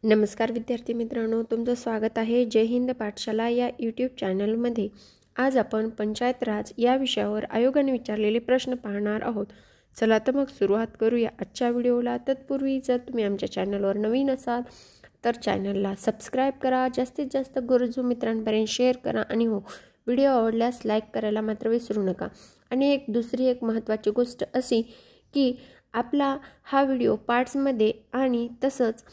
नमस्कार विद्यार्थी मित्रांनो, तुमचं स्वागत आहे जय हिंद पाठशाला या यूट्यूब चॅनलमध्ये। आज आपण पंचायत राज या विषयावर आयोगाने विचारलेले प्रश्न पाहणार आहोत। चला तर मग सुरुवात करूया आजच्या व्हिडिओला। तत्पूर्वी जर तुम्ही आमच्या चॅनलवर नवीन असाल तर चॅनलला सबस्क्राईब करा, जास्तीत जास्त गरजू मित्रांपर्यंत शेअर करा आणि हो, व्हिडिओ आवडल्यास लाईक करायला मात्र विसरू नका। आणि दुसरी एक महत्त्वाची गोष्ट अशी की आपला हा व्हिडिओ पार्ट्समध्ये आणि तसंच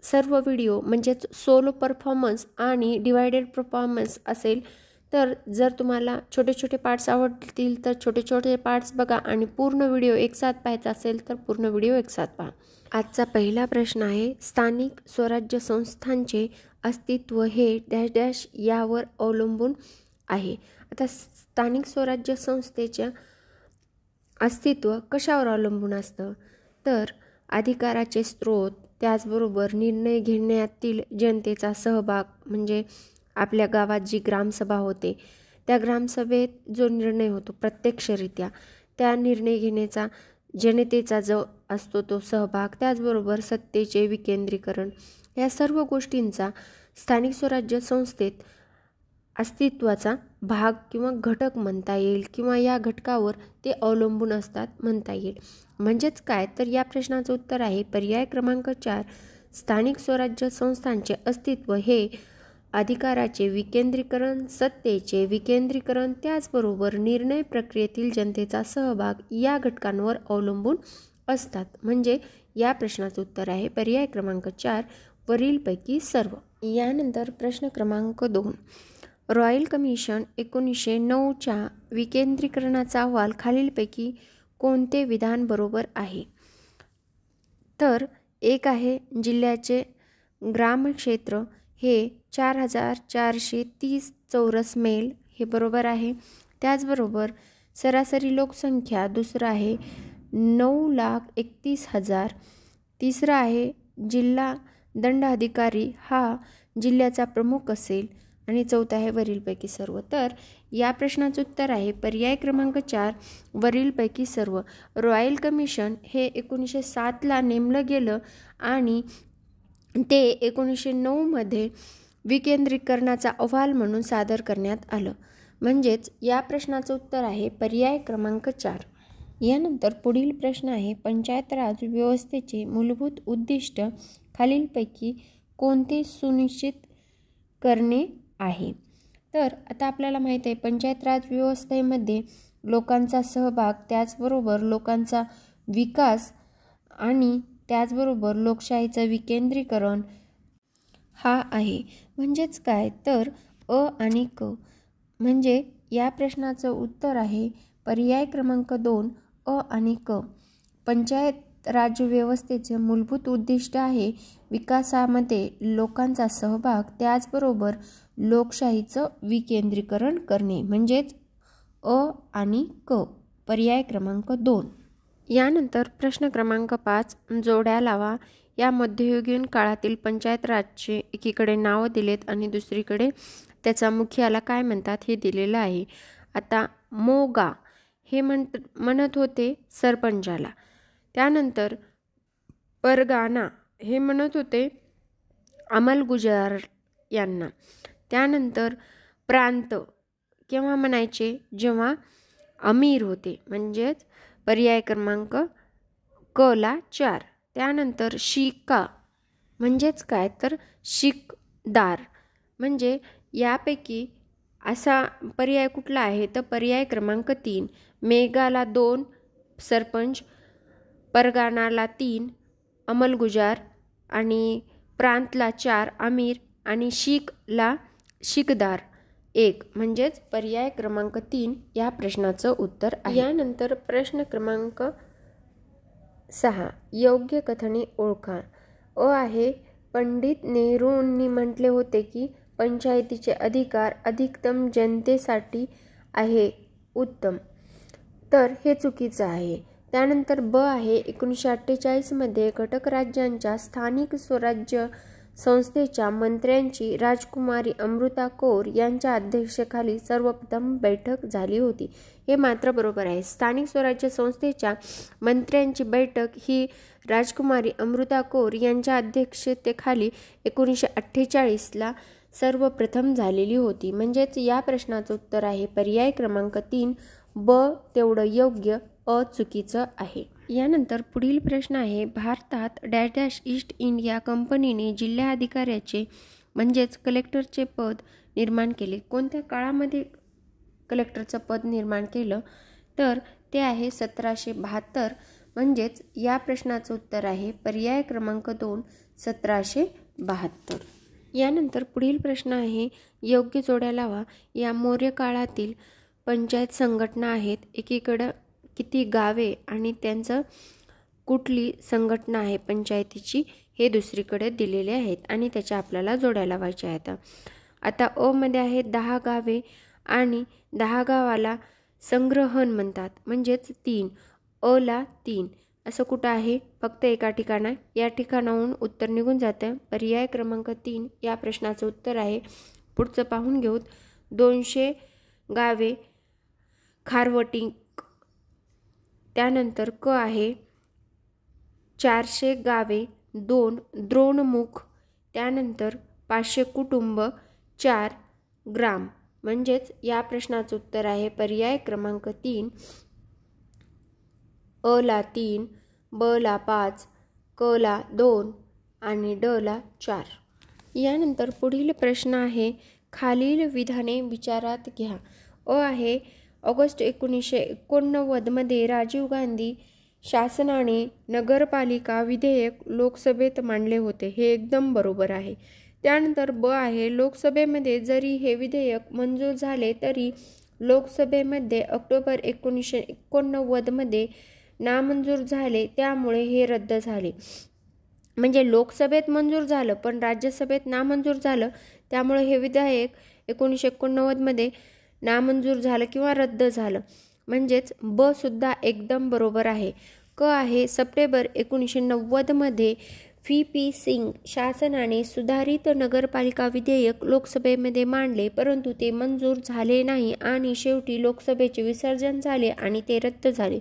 सर्व व्हिडिओ म्हणजेच सोलो परफॉर्मन्स आणि डिवाइडेड परफॉर्मन्स असेल। तर जर तुम्हाला छोटे छोटे पार्ट्स आवडतील तर छोटे छोटे पार्ट्स बघा आणि पूर्ण व्हिडिओ एकसाथ पाहायचा असेल तर पूर्ण व्हिडिओ एकसाथ पहा। आजचा पहिला प्रश्न आहे, स्थानिक स्वराज्य संस्थांचे अस्तित्व हे डॅश डॅश यावर अवलंबून आहे। आता स्थानिक स्वराज्य संस्थेचे अस्तित्व कशावर अवलंबून असतं तर अधिकाराचे स्रोत, त्याचबरोबर निर्णय घेण्यातील जनतेचा सहभाग, म्हणजे आपल्या गावात जी ग्रामसभा होते त्या ग्रामसभेत जो निर्णय होतो प्रत्यक्षरित्या, त्या निर्णय घेण्याचा जनतेचा जो असतो तो सहभाग, त्याचबरोबर सत्तेचे विकेंद्रीकरण, या सर्व गोष्टींचा स्थानिक स्वराज्य संस्थेत अस्तित्वाचा भाग किंवा घटक म्हणता येईल किंवा या घटकावर ते अवलंबून असतात म्हणता येईल। म्हणजेच काय तर या प्रश्नाचं उत्तर आहे पर्याय क्रमांक 4, स्थानिक स्वराज्य संस्थांचे अस्तित्व हे अधिकाराचे विकेंद्रीकरण, सत्तेचे विकेंद्रीकरण, त्याचबरोबर निर्णय प्रक्रियेतील जनतेचा सहभाग या घटकांवर अवलंबून असतात। म्हणजे या प्रश्नाचं उत्तर आहे पर्याय क्रमांक 4, वरीलपैकी सर्व। यानंतर प्रश्न क्रमांक 2, रॉयल कमिशन 1909च्या विकेंद्रीकरणाचा अहवाल खालीलपैकी कोणते विधान बरोबर आहे? तर एक आहे, जिल्ह्याचे ग्रामक्षेत्र हे 4430 चौरस मैल, हे बरोबर आहे। त्याचबरोबर सरासरी लोकसंख्या दुसरा आहे 9,31,000, तिसरा आहे जिल्हा दंडाधिकारी हा जिल्ह्याचा प्रमुख असेल आणि चौथा आहे वरीलपैकी सर्व। तर या प्रश्नाचं उत्तर आहे पर्याय क्रमांक 4, वरीलपैकी सर्व। रॉयल कमिशन हे 1907ला नेमलं गेलं आणि ते 1909 मध्ये विकेंद्रीकरणाचा अहवाल म्हणून सादर करण्यात आलं। म्हणजेच या प्रश्नाचं उत्तर आहे पर्याय क्रमांक 4। यानंतर पुढील प्रश्न आहे, पंचायत राज व्यवस्थेचे मूलभूत उद्दिष्ट खालीलपैकी कोणते सुनिश्चित करणे आहे? तर आता आपल्याला माहित आहे पंचायत राज व्यवस्थेमध्ये लोकांचा सहभाग, त्याचबरोबर लोकांचा विकास आणि त्याचबरोबर लोकशाहीचं विकेंद्रीकरण हा आहे। म्हणजेच काय तर अ आणि क। म्हणजे या प्रश्नाचं उत्तर आहे पर्याय क्रमांक 2, अ आणि क। पंचायत राज व्यवस्थेचे मूलभूत उद्दिष्ट आहे विकासामध्ये लोकांचा सहभाग, त्याचबरोबर लोकशाहीचं विकेंद्रीकरण करणे। म्हणजेच अ आणि क, पर्याय क्रमांक 2। यानंतर प्रश्न क्रमांक 5, जोड्या लावा। या मध्ययुगीन काळातील पंचायत राजचे एकीकडे नाव दिलेत आणि दुसरीकडे त्याचा मुखियाला काय म्हणतात हे दिलेलं आहे। आता मोगा हे म्हणत होते सरपंचाला, त्यानंतर परगाना हे म्हणत होते अंमलगुजार यांना, त्यानंतर प्रांत केव्हा म्हणायचे जेव्हा अमीर होते, म्हणजेच पर्याय क्रमांक क ला 4। त्यानंतर शिका म्हणजेच काय तर शिकदार। म्हणजे यापैकी असा पर्याय कुठला आहे तर पर्याय क्रमांक 3, मेघाला 2 सरपंच, परगानाला 3 अंमलगुजार आणि प्रांतला 4 अमीर आणि शिकला शिकदार 1, म्हणजेच पर्याय क्रमांक 3 या प्रश्नाचं उत्तर आहे। यानंतर प्रश्न क्रमांक 6, योग्य कथने ओळखा। अ आहे, पंडित नेहरूंनी म्हटले होते की पंचायतीचे अधिकार अधिकतम जनतेसाठी आहे उत्तम, तर हे चुकीचं आहे। त्यानंतर ब आहे, 1948 मध्ये घटक राज्यांच्या स्थानिक स्वराज्य संस्थेच्या मंत्र्यांची राजकुमारी अमृता कौर यांच्या अध्यक्षतेखाली सर्वप्रथम बैठक झाली होती. हे मात्र बरोबर आहे. स्थानिक स्वराज्य संस्थेच्या मंत्र्यांची बैठक ही राजकुमारी अमृता कौर यांच्या अध्यक्षतेखाली 1948ला सर्वप्रथम झालेली होती. म्हणजेच या प्रश्नाचं उत्तर आहे पर्याय क्रमांक 3 ब तेवढं योग्य, अ चुकीचं आहे. यानंतर पुढील प्रश्न आहे, भारतात डॅश डॅश ईस्ट इंडिया कंपनीने जिल्हाधिकाऱ्याचे म्हणजेच कलेक्टरचे पद निर्माण केले. कोणत्या काळामध्ये कलेक्टरचं पद निर्माण केलं? तर ते आहे 1772. म्हणजेच या प्रश्नाचं उत्तर आहे पर्याय क्रमांक 2 1772. यानंतर पुढील प्रश्न आहे, योग्य जोड्या लावा. या मौर्य काळातील पंचायत संघटना आहेत. एकीकडं किती गावे आणि त्यांचं कुठली संघटना आहे पंचायतीची हे दुसरीकडे दिलेले आहेत आणि त्याच्या आपल्याला जोड्या लावायच्या आहेत. आता अ मध्ये आहे 10 गावे आणि 10 गावाला संग्रहण म्हणतात म्हणजेच 3. अ ला 3 असं कुठं आहे? फक्त एका ठिकाणा. या ठिकाणाहून उत्तर निघून जातं. पर्याय क्रमांक 3 या प्रश्नाचं उत्तर आहे. पुढचं पाहून घेऊत. 200 गावे खारवटी. त्यानंतर क आहे 400 गावे 2 द्रोणमुख. त्यानंतर 500 कुटुंब 4 ग्राम. म्हणजेच या प्रश्नाचं उत्तर आहे पर्याय क्रमांक 3 अ ला 3 ब ला 5 क ला 2 आणि ड ला 4. यानंतर पुढील प्रश्न आहे, खालील विधाने विचारात घ्या. अ आहे ऑगस्ट 1989 मध्ये राजीव गांधी शासनाने नगरपालिका विधेयक लोकसभेत मांडले होते. हे एकदम बरोबर आहे. त्यानंतर ब आहे लोकसभेमध्ये जरी हे विधेयक मंजूर झाले तरी लोकसभेमध्ये ऑक्टोबर 1989 मध्ये नामंजूर झाले, त्यामुळे हे रद्द झाले. म्हणजे लोकसभेत मंजूर झालं पण राज्यसभेत नामंजूर झालं, त्यामुळे हे विधेयक 1989 मध्ये नामंजूर झालं किंवा रद्द झालं. म्हणजेच ब सुद्धा एकदम बरोबर आहे. क आहे सप्टेंबर 1990 मध्ये व्ही.पी. सिंग शासनाने सुधारित नगरपालिका विधेयक लोकसभेमध्ये मांडले, परंतु ते मंजूर झाले नाही आणि शेवटी लोकसभेचे विसर्जन झाले आणि ते रद्द झाले.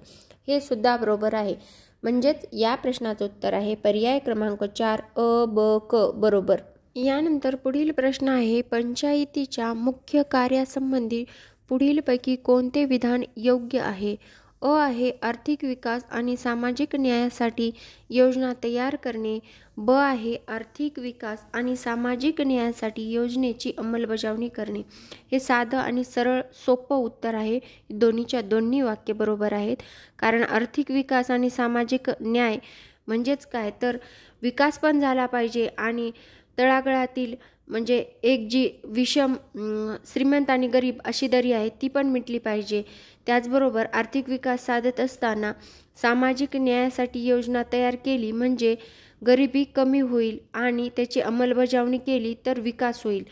हे सुद्धा बरोबर आहे. म्हणजेच या प्रश्नाचं उत्तर आहे पर्याय क्रमांक 4 अ ब क बरोबर. यानंतर पुढील प्रश्न आहे, पंचायतीच्या मुख्य कार्यासंबंधी पुढीलपैकी कोणते विधान योग्य आहे? अ आहे आर्थिक विकास आणि सामाजिक न्यायासाठी योजना तयार करणे. ब आहे आर्थिक विकास आणि सामाजिक न्यायासाठी योजनेची अंमलबजावणी करणे. हे साधं आणि सरळ सोपं उत्तर आहे. दोन्हीच्या दोन्ही वाक्य बरोबर आहेत. कारण आर्थिक विकास आणि सामाजिक न्याय म्हणजेच काय तर विकास पण झाला पाहिजे आणि तळागाळातील म्हणजे एक जी विषम श्रीमंत आणि गरीब अशी दरी आहे ती पण मिटली पाहिजे. त्याचबरोबर आर्थिक विकास साधत असताना सामाजिक न्यायासाठी योजना तयार केली म्हणजे गरिबी कमी होईल आणि त्याची अंमलबजावणी केली तर विकास होईल.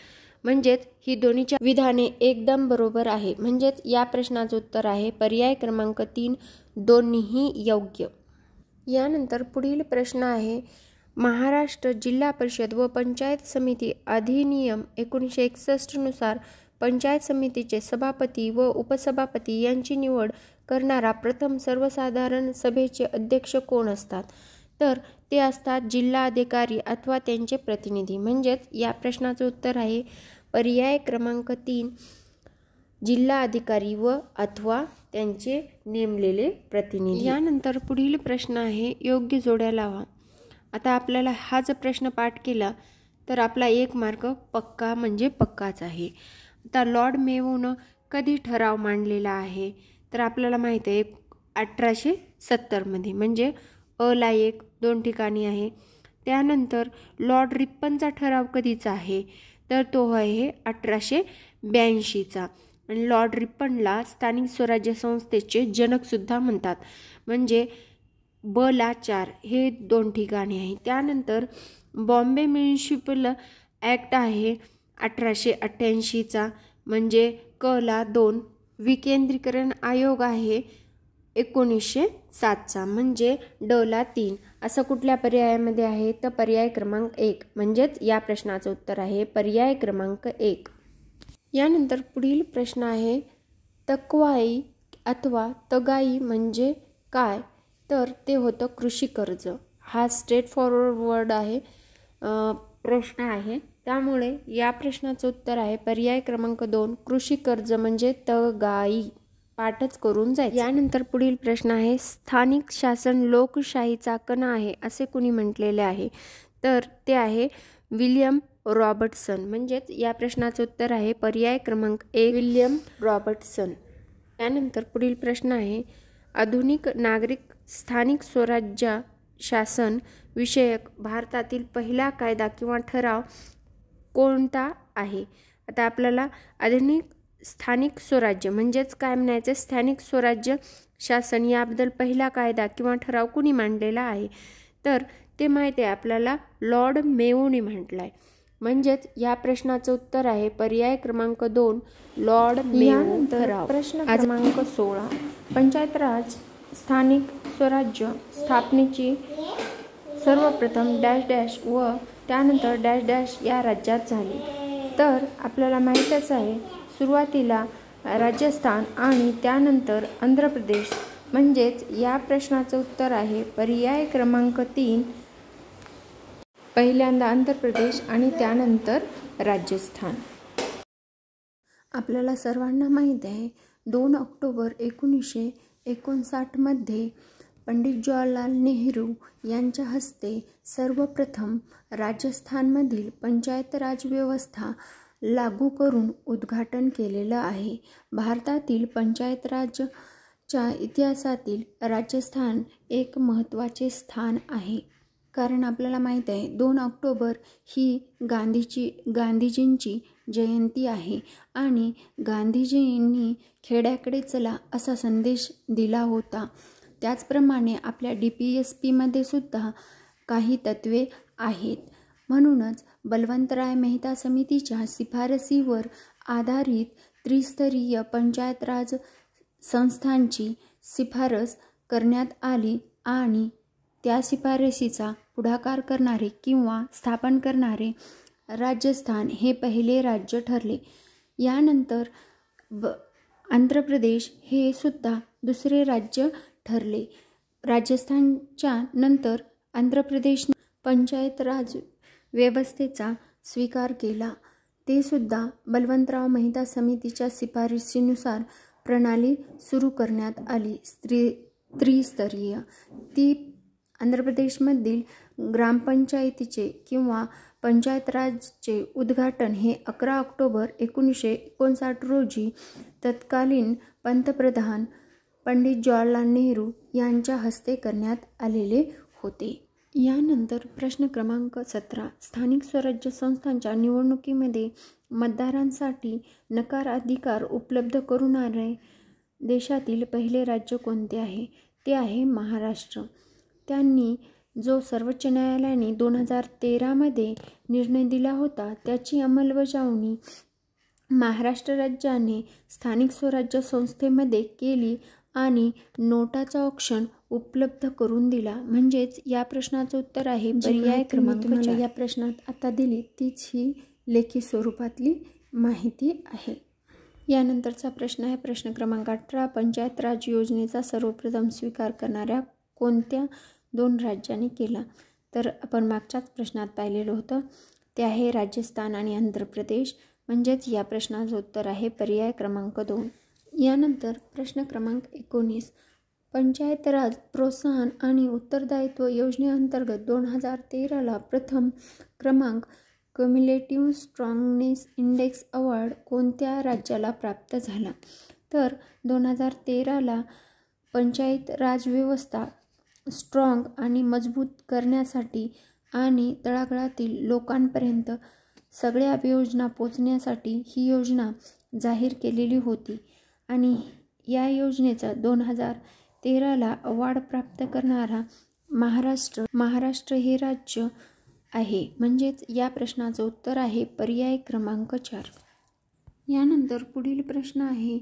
म्हणजेच ही दोन्हीच्या विधाने एकदम बरोबर आहे. म्हणजेच या प्रश्नाचं उत्तर आहे पर्याय क्रमांक 3 दोन्हीही योग्य. यानंतर पुढील प्रश्न आहे, महाराष्ट्र जिल्हा परिषद व पंचायत समिती अधिनियम 1961 नुसार पंचायत समितीचे सभापती व उपसभापती यांची निवड करणारा प्रथम सर्वसाधारण सभेचे अध्यक्ष कोण असतात? तर ते असतात जिल्हाधिकारी अथवा त्यांचे प्रतिनिधी. म्हणजेच या प्रश्नाचं उत्तर आहे पर्याय क्रमांक 3 जिल्हाधिकारी व अथवा त्यांचे नेमलेले प्रतिनिधी. यानंतर पुढील प्रश्न आहे, योग्य जोड्या लावा. आता आपल्याला हा जर प्रश्न पाठ केला तर आपला 1 मार्क पक्का म्हणजे पक्काच आहे. आता लॉर्ड मेयोनं कधी ठराव मांडलेला आहे? तर आपल्याला माहिती आहे 1870 मध्ये. म्हणजे अ ला 1 2 ठिकाणी आहे. त्यानंतर लॉर्ड रिप्पनचा ठराव कधीचा आहे? तर तो आहे 1882चा. आणि लॉर्ड रिप्पनला स्थानिक स्वराज्य संस्थेचे जनकसुद्धा म्हणतात. म्हणजे ब ला 4 हे 2 ठिकाणी आहे. त्यानंतर बॉम्बे म्युनिसिपल ॲक्ट आहे 1888चा. म्हणजे क ला 2. विकेंद्रीकरण आयोग आहे 1907चा म्हणजे डला 3 असं कुठल्या पर्यायामध्ये आहे तर पर्याय क्रमांक 1 म्हणजेच या प्रश्नाचं उत्तर आहे पर्याय क्रमांक 1. यानंतर पुढील प्रश्न आहे तकवाई अथवा तगाई म्हणजे काय तर ते होतं कृषी कर्ज. हा स्ट्रेट फॉरवर्ड वर्ड आहे प्रश्न आहे त्यामुळे या प्रश्नाचं उत्तर आहे पर्याय क्रमांक 2 कृषी कर्ज म्हणजे तगाई. पाठच करून जायचं. यानंतर पुढील प्रश्न आहे स्थानिक शासन लोकशाहीचा कणा आहे असे कुणी म्हटलेले आहे तर ते आहे विल्यम रॉबर्टसन. म्हणजेच या प्रश्नाचं उत्तर आहे पर्याय क्रमांक 1 विल्यम रॉबर्टसन. त्यानंतर पुढील प्रश्न आहे आधुनिक नागरिक स्थानिक स्वराज्य शासन विषयक भारतातील पहिला कायदा किंवा ठराव कोणता आहे. आता आपल्याला आधुनिक स्थानिक स्वराज्य म्हणजेच काय म्हणायचं स्थानिक स्वराज्य शासन याबद्दल पहिला कायदा किंवा ठराव कुणी मांडलेला आहे तर ते माहिती आहे आपल्याला लॉर्ड मेयोने म्हटलंय. म्हणजेच या प्रश्नाचं उत्तर आहे पर्याय क्रमांक 2 लॉर्ड मेयो ठराव. प्रश्न क्रमांक 16 पंचायत राज स्थानिक स्वराज्य स्थापनेची सर्वप्रथम डॅश डॅश व त्यानंतर डॅश डॅश या राज्यात झाली. तर आपल्याला माहीतच आहे सुरुवातीला राजस्थान आणि त्यानंतर आंध्र प्रदेश. म्हणजेच या प्रश्नाचं उत्तर आहे पर्याय क्रमांक 3 पहिल्यांदा आंध्र प्रदेश आणि त्यानंतर राजस्थान. आपल्याला सर्वांना माहीत आहे 2 ऑक्टोबर 1959 मध्ये पंडित जवाहरलाल नेहरू यांच्या हस्ते सर्वप्रथम राजस्थानमधील पंचायत राज व्यवस्था लागू करून उद्घाटन केलेलं आहे. भारतातील पंचायत राजच्या इतिहासातील राजस्थान एक महत्त्वाचे स्थान आहे. कारण आपल्याला माहीत आहे 2 ऑक्टोबर ही गांधीजींची जयंती आहे आणि गांधीजींनी खेड्याकडे चला असा संदेश दिला होता. त्याचप्रमाणे आपल्या DPSPमध्ये सुद्धा काही तत्वे आहेत. म्हणूनच बलवंतराय मेहता समितीच्या शिफारसीवर आधारित त्रिस्तरीय पंचायत राज संस्थांची शिफारस करण्यात आली आणि त्या शिफारसीचा पुढाकार करणारे किंवा स्थापन करणारे राजस्थान हे पहिले राज्य ठरले. यानंतर आंध्र प्रदेश हे सुद्धा दुसरे राज्य ठरले. राजस्थानच्या नंतर आंध्र प्रदेश पंचायत राज व्यवस्थेचा स्वीकार केला. ते सुद्धा बलवंतराव मेहता समितीच्या शिफारसीनुसार प्रणाली सुरू करण्यात आली त्रिस्तरीय. ती आंध्र प्रदेशमधील ग्रामपंचायतीचे किंवा पंचायत राजचे उद्घाटन हे 11 ऑक्टोबर 1959 रोजी तत्कालीन पंतप्रधान पंडित जवाहरलाल नेहरू यांच्या हस्ते करण्यात आलेले होते. यानंतर प्रश्न क्रमांक 17 स्थानिक स्वराज्य संस्थांच्या निवडणुकीमध्ये मतदारांसाठी नकार अधिकार उपलब्ध करूणारे देशातील पहिले राज्य कोणते आहे. ते आहे महाराष्ट्र. त्यांनी जो सर्वोच्च न्यायालयाने 2013 निर्णय दिला होता त्याची अंमलबजावणी महाराष्ट्र राज्याने स्थानिक स्वराज्य संस्थेमध्ये केली आणि नोटाचा ऑप्शन उपलब्ध करून दिला. म्हणजेच या प्रश्नाचं उत्तर आहे पर्याय क्रमांक 4. या प्रश्नात आता दिली तीच ही लेखी स्वरूपातली माहिती आहे. यानंतरचा प्रश्न आहे प्रश्न क्रमांक 18 पंचायत राज योजनेचा सर्वप्रथम स्वीकार करणाऱ्या कोणत्या 2 राज्यांनी केला. तर आपण मागच्याच प्रश्नात पाहिलेलं होतं ते आहे राजस्थान आणि आंध्र प्रदेश. म्हणजेच या प्रश्नाचं उत्तर आहे पर्याय क्रमांक 2. यानंतर प्रश्न क्रमांक 19 पंचायत राज प्रोत्साहन आणि उत्तरदायित्व योजनेअंतर्गत 2013ला प्रथम क्रमांक क्युम्युलेटिव्ह स्ट्रॉंगनेस इंडेक्स अवॉर्ड कोणत्या राज्याला प्राप्त झाला. तर 2013ला पंचायत राज व्यवस्था स्ट्रॉंग आणि मजबूत करण्यासाठी आणि तळागाळातील लोकांपर्यंत सगळ्या योजना पोचण्यासाठी ही योजना जाहीर केलेली होती आणि या योजनेचा 2013ला अवॉर्ड प्राप्त करणारा महाराष्ट्र हे राज्य आहे. म्हणजेच या प्रश्नाचं उत्तर आहे पर्याय क्रमांक 4. यानंतर पुढील प्रश्न आहे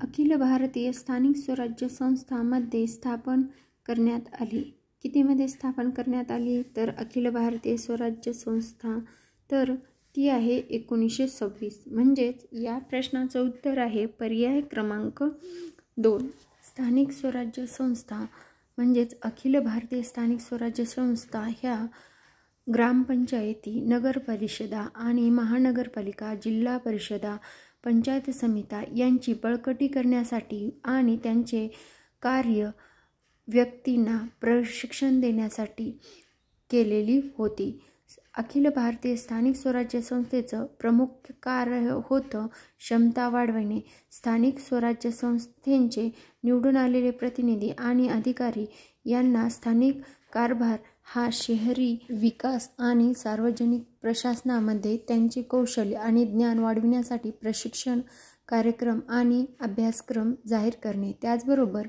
अखिल भारतीय स्थानिक स्वराज्य संस्था मध्ये स्थापन करण्यात आली. कितीमध्ये स्थापन करण्यात आली तर अखिल भारतीय स्वराज्य संस्था तर ती आहे 1926. म्हणजेच या प्रश्नाचं उत्तर आहे पर्याय क्रमांक 2. स्थानिक स्वराज्य संस्था म्हणजेच अखिल भारतीय स्थानिक स्वराज्य संस्था ह्या ग्रामपंचायती, नगरपरिषदा आणि महानगरपालिका, जिल्हा परिषदा, पंचायत समित्या यांची बळकटी करण्यासाठी आणि त्यांचे कार्य व्यक्तींना प्रशिक्षण देण्यासाठी केलेली होती. अखिल भारतीय स्थानिक स्वराज्य संस्थेचं प्रमुख कार्य होतं क्षमता वाढवणे. स्थानिक स्वराज्य संस्थेचे निवडून आलेले प्रतिनिधी आणि अधिकारी यांना स्थानिक कारभार हा शहरी विकास आणि सार्वजनिक प्रशासनामध्ये त्यांचे कौशल्य आणि ज्ञान वाढविण्यासाठी प्रशिक्षण कार्यक्रम आणि अभ्यासक्रम जाहीर करणे, त्याचबरोबर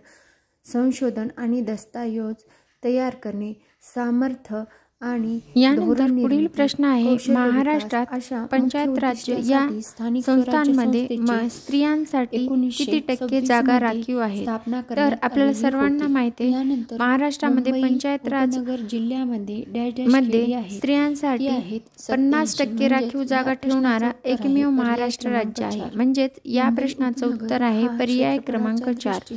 संशोधन आणि दस्तऐवज तयार करणे, सामर्थ्य आणि यानंतर पुढील प्रश्न आहे महाराष्ट्रात पंचायत राज या संस्थांमध्ये स्त्रियांसाठी किती टक्के जागा राखीव आहेत. तर आपल्याला सर्वांना माहिती आहे महाराष्ट्रामध्ये पंचायत राज जिल्ह्यामध्ये स्त्रियांसाठी 50% राखीव जागा ठेवणारा एकमेव महाराष्ट्र राज्य आहे. म्हणजेच या प्रश्नाचं उत्तर आहे पर्याय क्रमांक 4.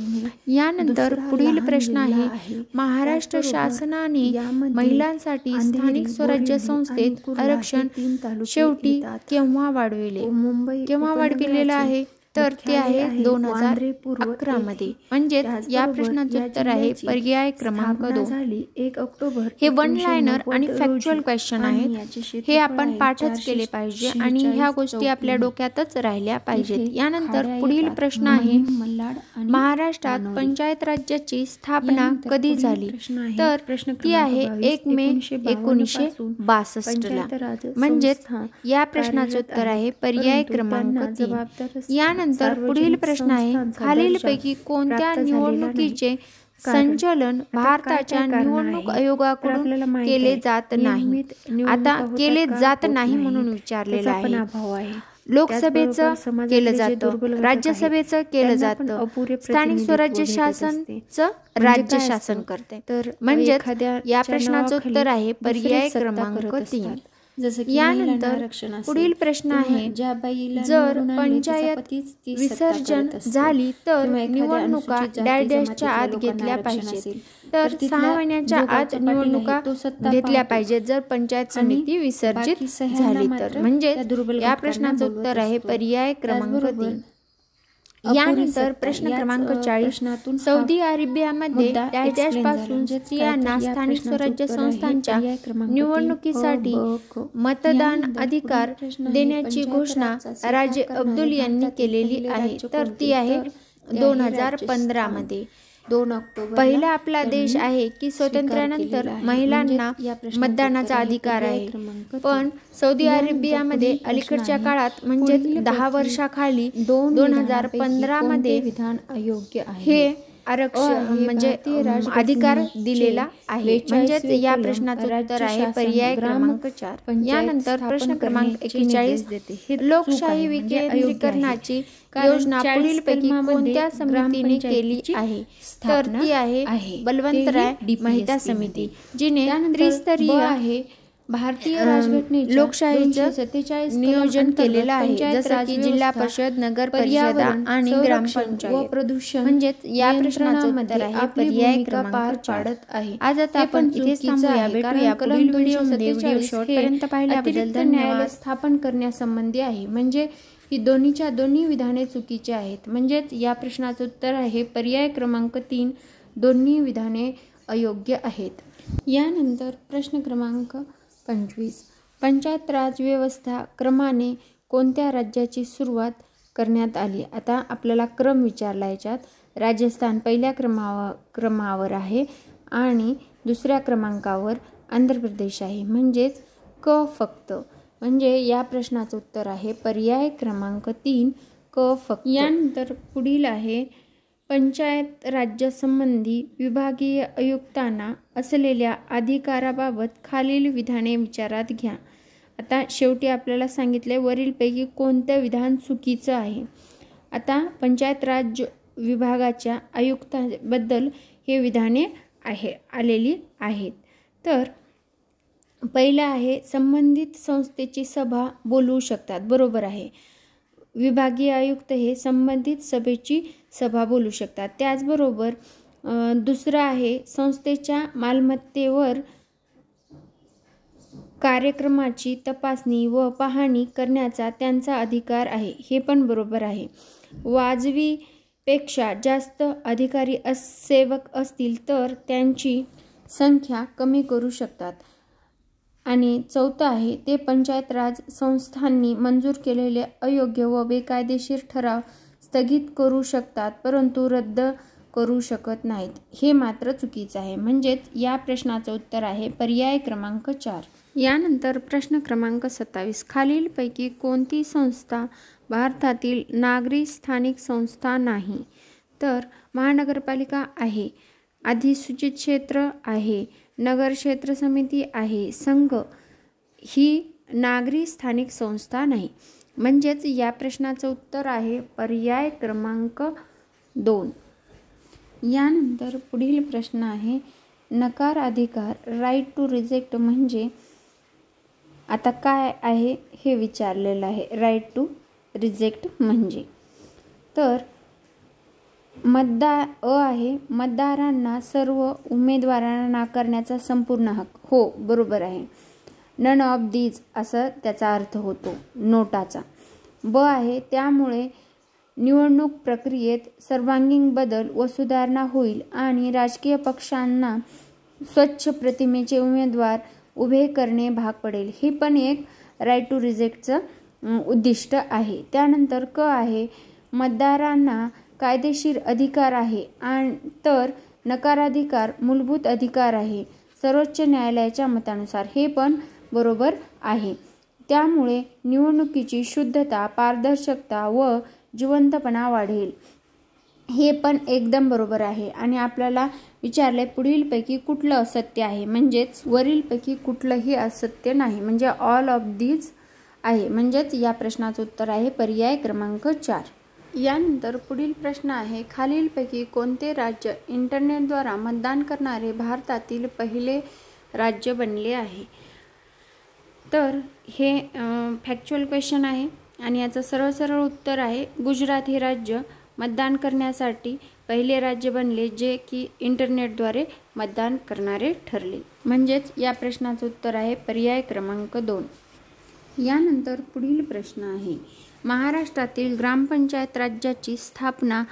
यानंतर पुढील प्रश्न आहे महाराष्ट्र शासनाने महिलांसाठी स्थानिक स्वराज्य संस्थेत आरक्षण शेवटी केव्हा वाढविलेलं आहे तर ते आहे 2011 मध्ये. म्हणजे या प्रश्नाचं उत्तर आहे पर्याय क्रमांक 2. 1 ऑक्टोबर हे वन लायनर आणि फॅक्च्युअल क्वेश्चन आहेत. हे आपण पाठच केले पाहिजे आणि ह्या गोष्टी आपल्या डोक्यातच राहिल्या पाहिजेत. यानंतर पुढील प्रश्न आहे महाराष्ट्रात पंचायत राज्याची स्थापना कधी झाली तर ती आहे 1 मे 1962 ला. म्हणजेच या प्रश्नाचं उत्तर आहे पर्याय क्रमांक 3. यानंतर पुढील प्रश्न आहे खालीलपैकी कोणत्या निवडणुकीचे संचालन भारताच्या निवडणूक आयोगाकडून केले जात नाही. आता केले जात नाही म्हणून विचारलेलं आहे. लोकसभेचं केलं जातं, राज्यसभेचं केलं जातं, स्थानिक स्वराज्य शासनचं राज्य शासन करते. तर म्हणजे या प्रश्नाचं उत्तर आहे पर्याय क्रमांक 3. यानंतर पुढील प्रश्न आहे जर पंचायत विसर्जन झाली तर निवडणुका डॅशच्या आत घेतल्या पाहिजेत. तर 6 महिन्याच्या आत निवडणुका घेतल्या पाहिजेत जर पंचायत समिती विसर्जित झाली तर. म्हणजे या प्रश्नाचं उत्तर आहे पर्याय क्रमांक 3. यानंतर प्रश्न क्रमांक 40 सौदी अरेबियामध्ये पासून स्त्रियांना स्थानिक स्वराज्य संस्थांच्या निवडणुकीसाठी मतदान अधिकार देण्याची घोषणा राजे अब्दुल यांनी केलेली आहे. तर ती आहे 2015 मध्ये. 2 ऑक्टोबर पहिला आपला देश आहे की स्वातंत्र्यानंतर महिलांना मतदानाचा अधिकार आहे. पण सौदी अरेबियामध्ये अलीकडच्या काळात म्हणजे 10 वर्षाखाली 2015 मध्ये विधान अयोग्य आहे हे आरक्षण म्हणजे अधिकार दिलेला आहे. म्हणजेच या प्रश्नाचं उत्तर आहे पर्याय क्रमांक 4. यानंतर प्रश्न क्रमांक 41 लोकशाही विकेंद्रीकरणाची योजना पुढीलपैकी कोणत्या समितीने केली आहे तर ती आहे बलवंतराय मेहता समिती, जिने त्रिस्तरीय आहे भारतीय राजघटनेच्या लोकशाहीचं 47 नियोजन केलेलं आहे. जसं की जिल्हा परिषद, नगर परिषद आणि ग्रामपंचायत व प्रदूषण म्हणजे या प्रश्नाचं उत्तर आहे पर्याय क्रमांक 4. आज आता आपण इथेच थांबूया. भेटूया पुढील व्हिडिओमध्ये. व्हिडिओ शेवटपर्यंत पाहिल्याबद्दल धन्यवाद. स्थापन करण्यासंबंधी आहे म्हणजे ही दोन्ही विधाने चुकीची आहेत. म्हणजेच या प्रश्नाचं उत्तर आहे पर्याय क्रमांक 3 दोन्ही विधाने अयोग्य आहेत. यानंतर प्रश्न क्रमांक 25 पंचायत राज व्यवस्था क्रमाने कोणत्या राज्याची सुरुवात करण्यात आली. आता आपल्याला क्रम विचारला. याच्यात राजस्थान पहिल्या क्रमावर आहे आणि दुसऱ्या क्रमांकावर आंध्र प्रदेश आहे. म्हणजेच क फक्त. म्हणजे या प्रश्नाचं उत्तर आहे पर्याय क्रमांक 3 क फक्त. यानंतर पुढील आहे पंचायत राज्यासंबंधी विभागीय आयुक्तांना असलेल्या अधिकाराबाबत खालील विधाने विचारात घ्या. आता शेवटी आपल्याला सांगितले वरीलपैकी कोणतं विधान चुकीचं आहे. आता पंचायत राज विभागाच्या आयुक्तांबद्दल हे विधाने आलेली आहेत. तर पहिलं आहे संबंधित संस्थेची सभा बोलवू शकतात, बरोबर आहे. विभागीय आयुक्त हे संबंधित सभेची सभा बोलवू शकतात. त्याचबरोबर दुसरं आहे संस्थेच्या मालमत्तेवर कार्यक्रमाची तपासणी व पाहणी करण्याचा त्यांचा अधिकार आहे, हे पण बरोबर आहे. वाजवीपेक्षा जास्त अधिकारी सेवक असतील तर त्यांची संख्या कमी करू शकतात. आणि चौथं आहे ते पंचायत राज संस्थांनी मंजूर केलेले अयोग्य व बेकायदेशीर ठराव स्थगित करू शकतात, परंतु रद्द करू शकत नाहीत. हे मात्र चुकीचं आहे. म्हणजेच या प्रश्नाचं उत्तर आहे पर्याय क्रमांक 4. यानंतर प्रश्न क्रमांक 27. खालीलपैकी कोणती संस्था भारतातील नागरी स्थानिक संस्था नाही? तर महानगरपालिका आहे, अधिसूचित क्षेत्र आहे, नगर क्षेत्र समिती आहे, संघ ही नागरी स्थानिक संस्था नाही. म्हणजेच या प्रश्नाचं उत्तर आहे पर्याय क्रमांक 2. यानंतर पुढील प्रश्न आहे नकार अधिकार राईट टू रिजेक्ट म्हणजे आता काय आहे हे विचारलेलं आहे. राईट टू रिजेक्ट म्हणजे तर आहे मतदारांना सर्व उमेदवारांना नाकारण्याचा संपूर्ण हक्क. हो बरोबर आहे. नन ऑफ दीज असं त्याचा अर्थ होतो नोटाचा. आहे त्यामुळे निवडणूक प्रक्रियेत सर्वांगीण बदल व सुधारणा होईल आणि राजकीय पक्षांना स्वच्छ प्रतिमेचे उमेदवार उभे करणे भाग पडेल. हे पण एक राईट टू रिजेक्टचं उद्दिष्ट आहे. त्यानंतर आहे मतदारांना कायदेशीर अधिकार आहे तर नकाराधिकार मूलभूत अधिकार आहे सर्वोच्च न्यायालयाच्या मतानुसार. हे पण बरोबर आहे. त्यामुळे निवडणुकीची शुद्धता, पारदर्शकता व जिवंतपणा वाढेल. हे पण एकदम बरोबर आहे. आणि आपल्याला विचारले पुढीलपैकी कुठलं असत्य आहे? म्हणजेच वरीलपैकी कुठलंही असत्य नाही, म्हणजे ऑल ऑफ दीज आहे. म्हणजेच या प्रश्नाचं उत्तर आहे पर्याय क्रमांक 4. यानंतर पुढील प्रश्न आहे खालीलपैकी कोणते राज्य इंटरनेटद्वारा मतदान करणारे भारतातील पहिले राज्य बनले आहे? तर हे फॅक्च्युअल क्वेश्चन आहे आणि याचं सरळ सरळ उत्तर आहे गुजरात हे राज्य मतदान करण्यासाठी पहिले राज्य बनले जे की इंटरनेटद्वारे मतदान करणारे ठरले. म्हणजेच या प्रश्नाचं उत्तर आहे पर्याय क्रमांक 2. यानंतर पुढील प्रश्न आहे महाराष्ट्रातील ग्रामपंचायत राज्याची स्थापना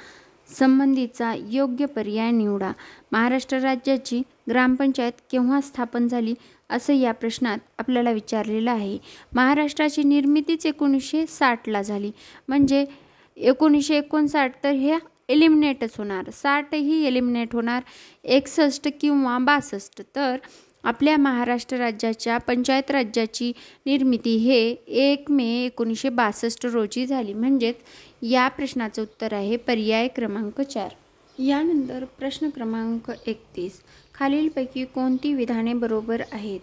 संबंधीचा योग्य पर्याय निवडा. महाराष्ट्र राज्याची ग्रामपंचायत केव्हा स्थापन झाली असं या प्रश्नात आपल्याला विचारलेलं आहे. महाराष्ट्राची निर्मितीच 1960ला झाली. म्हणजे 1959 तर हे एलिमिनेटच होणार, 60 ही एलिमिनेट होणार, 61 किंवा 62. तर आपल्या महाराष्ट्र राज्याच्या पंचायत राज्याची निर्मिती हे 1 मे 1962 रोजी झाली. म्हणजेच या प्रश्नाचं उत्तर आहे पर्याय क्रमांक 4. यानंतर प्रश्न क्रमांक 31. खालीलपैकी कोणती विधाने बरोबर आहेत?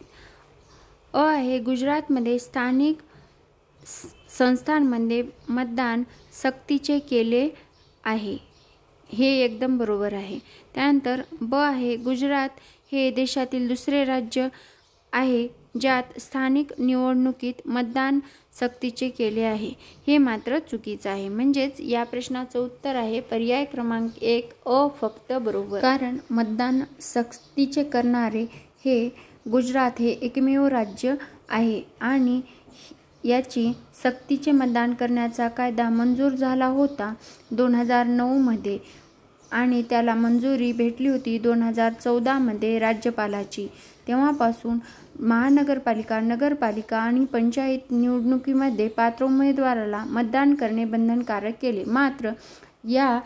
आहे गुजरातमध्ये स्थानिक संस्थांमध्ये मतदान सक्तीचे केले आहे. हे एकदम बरोबर आहे. त्यानंतर आहे गुजरात हे देशातील दुसरे राज्य आहे ज्यात स्थानिक निवडणुकीत मतदान सक्तीचे केले आहे. हे मात्र चुकीचं आहे. म्हणजेच या प्रश्नाचं उत्तर आहे पर्याय क्रमांक 1 फक्त बरोबर. कारण मतदान सक्तीचे करणारे हे गुजरात हे एकमेव राज्य आहे आणि याची सक्तीचे मतदान करण्याचा कायदा मंजूर झाला होता 2009 मध्ये आणि त्याला मंजुरी भेटली होती 2014 मध्ये राज्यपालाची. तेव्हापासून महानगरपालिका, नगरपालिका आणि पंचायत निवडणुकीमध्ये पात्र उमेदवाराला मतदान करणे बंधनकारक केले. मात्र या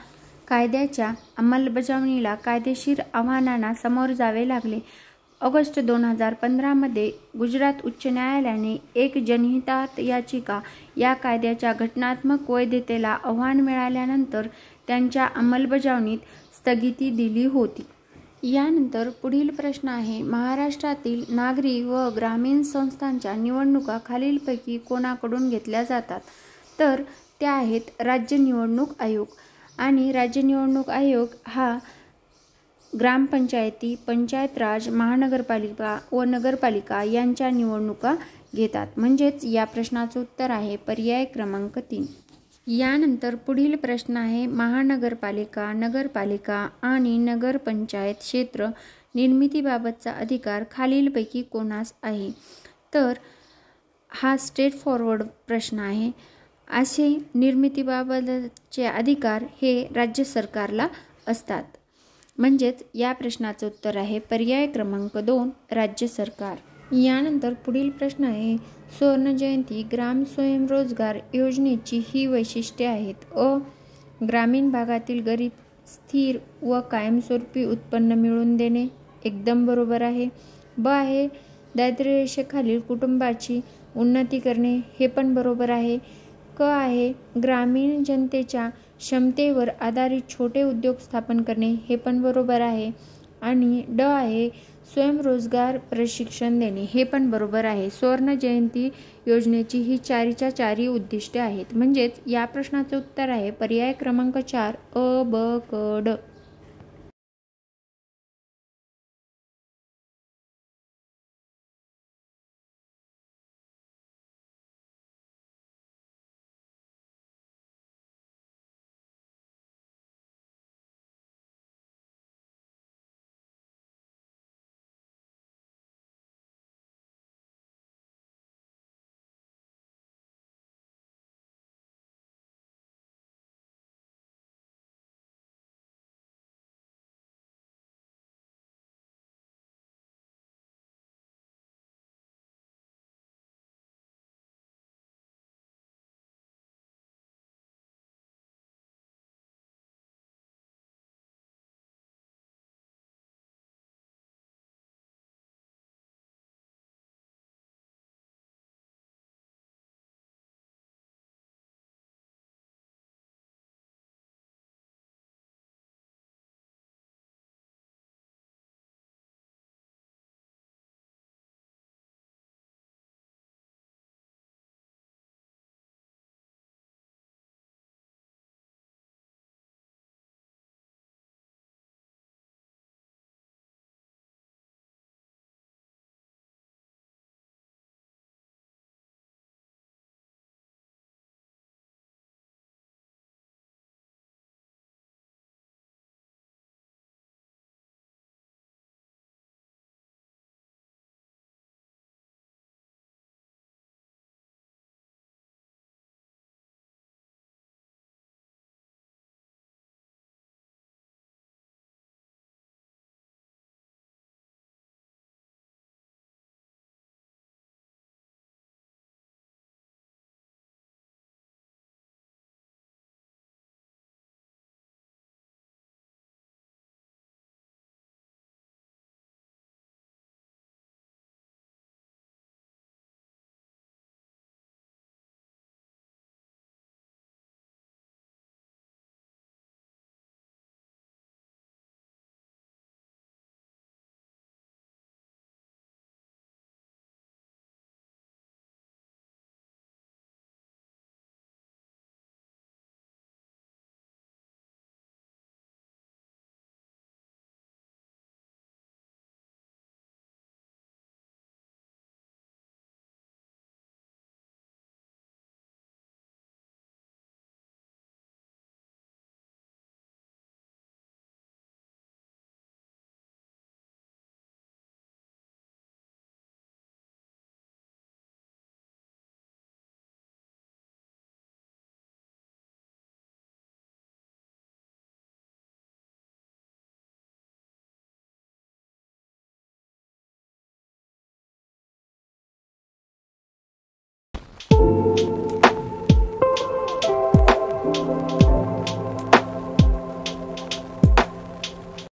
कायद्याच्या अंमलबजावणीला कायदेशीर आव्हानांना सामोरे जावे लागले. ऑगस्ट 2015 मध्ये गुजरात उच्च न्यायालयाने एक जनहित याचिका या कायद्याच्या घटनात्मक वैधतेला आव्हान मिळाल्यानंतर त्यांच्या अंमलबजावणीत स्थगिती दिली होती. यानंतर पुढील प्रश्न आहे महाराष्ट्रातील नागरी व ग्रामीण संस्थांच्या निवडणुका खालीलपैकी कोणाकडून घेतल्या जातात? तर त्या आहेत राज्य निवडणूक आयोग. आणि राज्य निवडणूक आयोग हा ग्रामपंचायती, पंचायत राज, महानगरपालिका व नगरपालिका यांच्या निवडणुका घेतात. म्हणजेच या प्रश्नाचं उत्तर आहे पर्याय क्रमांक 3. यानंतर पुढील प्रश्न आहे महानगरपालिका, नगरपालिका आणि नगरपंचायत क्षेत्र निर्मितीबाबतचा अधिकार खालीलपैकी कोणास आहे? तर हा स्ट्रेट फॉरवर्ड प्रश्न आहे. असे निर्मितीबाबतचे अधिकार हे राज्य सरकारला असतात. म्हणजेच या प्रश्नाचं उत्तर आहे पर्याय क्रमांक 2 राज्य सरकार. यानंतर पुढील प्रश्न आहे सुवर्णजयंती ग्राम स्वयंरोजगार योजनेची ही वैशिष्ट्ये आहेत. अ. ग्रामीण भागातील गरीब स्थिर व कायमस्वरूपी उत्पन्न मिळवून देणे, एकदम बरोबर आहे. ब आहे दारिद्र्यरेषेखालील कुटुंबाची उन्नती करणे, हे पण बरोबर आहे. क आहे ग्रामीण जनतेच्या क्षमतेवर आधारित छोटे उद्योग स्थापन करणे, हे पण बरोबर आहे. आणि ड आहे स्वयंरोजगार प्रशिक्षण देणे, हे पण बरोबर आहे. सुवर्णजयंती योजनेची ही 4च्या 4 उद्दिष्टे आहेत. म्हणजेच या प्रश्नाचं उत्तर आहे पर्याय क्रमांक 4 अ, ब, क, ड.